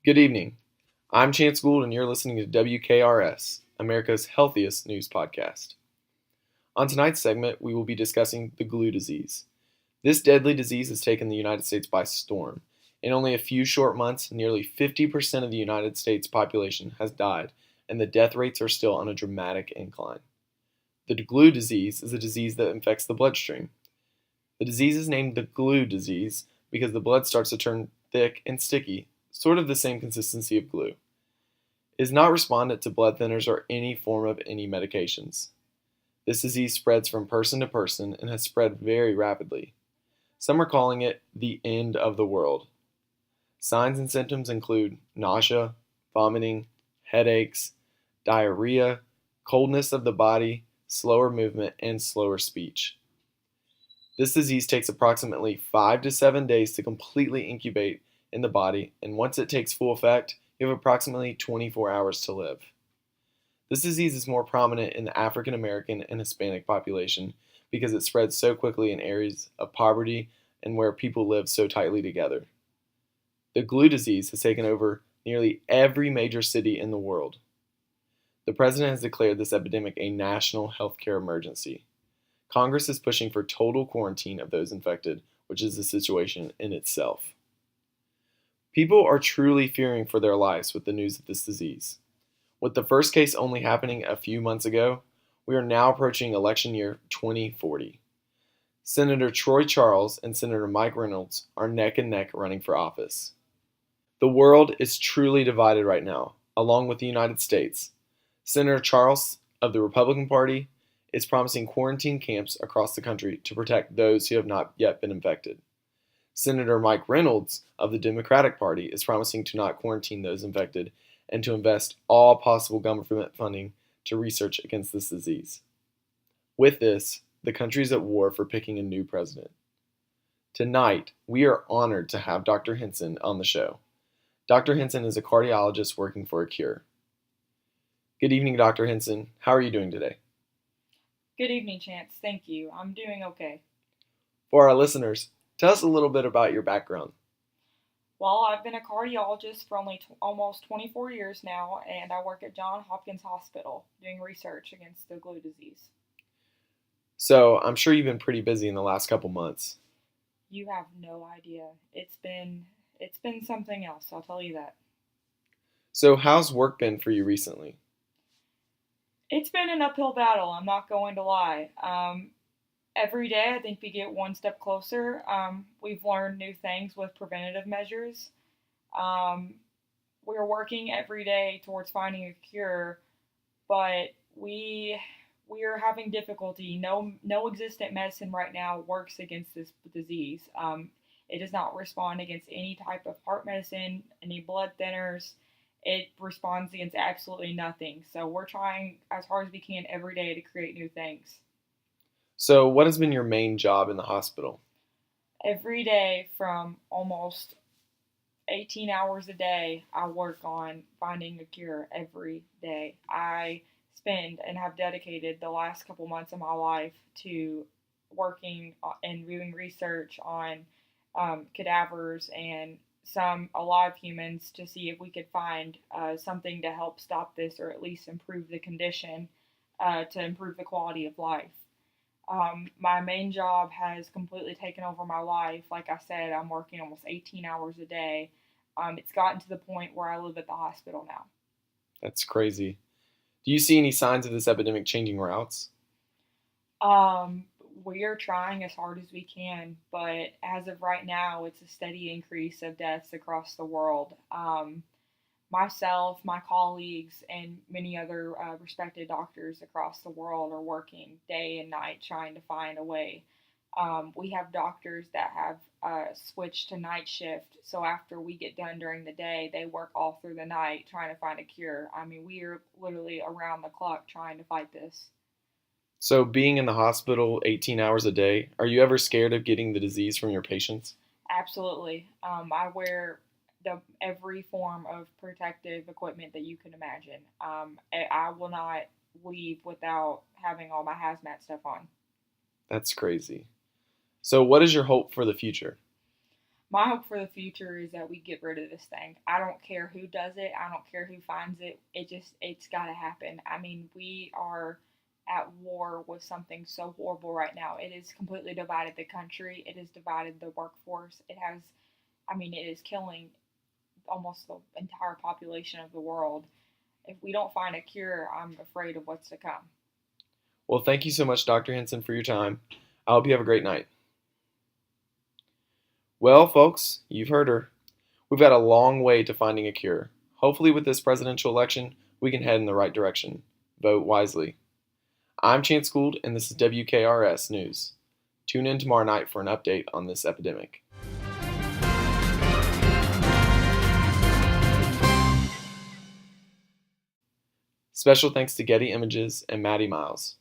Good evening. I'm Chance Gould, and you're listening to WKRS, America's healthiest news podcast. On tonight's segment, we will be discussing the glue disease. This deadly disease has taken the United States by storm. In only a few short months, nearly 50% of the United States population has died, and the death rates are still on a dramatic incline. The glue disease is a disease that infects the bloodstream. The disease is named the glue disease because the blood starts to turn thick and sticky, sort of the same consistency of glue. It is not respondent to blood thinners or any form of any medications. This disease spreads from person to person and has spread very rapidly. Some are calling it the end of the world. Signs and symptoms include nausea, vomiting, headaches, diarrhea, coldness of the body, slower movement, and slower speech. This disease takes approximately 5 to 7 days to completely incubate in the body, and once it takes full effect, you have approximately 24 hours to live. This disease is more prominent in the African American and Hispanic population because it spreads so quickly in areas of poverty and where people live so tightly together. The glue disease has taken over nearly every major city in the world. The president has declared this epidemic a national healthcare emergency. Congress is pushing for total quarantine of those infected, which is a situation in itself. People are truly fearing for their lives with the news of this disease. With the first case only happening a few months ago, we are now approaching election year 2040. Senator Troy Charles and Senator Mike Reynolds are neck and neck running for office. The world is truly divided right now, along with the United States. Senator Charles of the Republican Party is promising quarantine camps across the country to protect those who have not yet been infected. Senator Mike Reynolds of the Democratic Party is promising to not quarantine those infected and to invest all possible government funding to research against this disease. With this, the country is at war for picking a new president. Tonight, we are honored to have Dr. Henson on the show. Dr. Henson is a cardiologist working for a cure. Good evening, Dr. Henson. How are you doing today? Good evening, Chance. Thank you. I'm doing okay. For our listeners, tell us a little bit about your background. Well, I've been a cardiologist for almost 24 years now, and I work at Johns Hopkins Hospital doing research against the glue disease. So, I'm sure you've been pretty busy in the last couple months. You have no idea. It's been something else, I'll tell you that. So, how's work been for you recently? It's been an uphill battle, I'm not going to lie. Every day, I think we get one step closer. We've learned new things with preventative measures. We're working every day towards finding a cure, but we are having difficulty. No existent medicine right now works against this disease. It does not respond against any type of heart medicine, any blood thinners. It responds against absolutely nothing. So we're trying as hard as we can every day to create new things. So, what has been your main job in the hospital? Every day from almost 18 hours a day, I work on finding a cure every day. I spend and have dedicated the last couple months of my life to working and doing research on cadavers and some alive humans to see if we could find something to help stop this or at least improve the condition to improve the quality of life. My main job has completely taken over my life. Like I said, I'm working almost 18 hours a day. It's gotten to the point where I live at the hospital now. That's crazy. Do you see any signs of this epidemic changing routes? We are trying as hard as we can, but as of right now, it's a steady increase of deaths across the world. Myself, my colleagues, and many other respected doctors across the world are working day and night trying to find a way. We have doctors that have switched to night shift, so after we get done during the day, they work all through the night trying to find a cure. I mean, we are literally around the clock trying to fight this. So, being in the hospital 18 hours a day, are you ever scared of getting the disease from your patients? Absolutely. I wear every form of protective equipment that you can imagine. I will not leave without having all my hazmat stuff on. That's crazy. So, what is your hope for the future? My hope for the future is that we get rid of this thing. I don't care who does it. I don't care who finds it. It's got to happen. I mean, we are at war with something so horrible right now. It has completely divided the country. It has divided the workforce. It is killing almost the entire population of the world. If we don't find a cure, I'm afraid of what's to come. Well, thank you so much, Dr. Henson, for your time. I hope you have a great night. Well, folks, you've heard her. We've got a long way to finding a cure. Hopefully, with this presidential election, we can head in the right direction. Vote wisely. I'm Chance Gould, and this is WKRS News. Tune in tomorrow night for an update on this epidemic. Special thanks to Getty Images and Maddie Miles.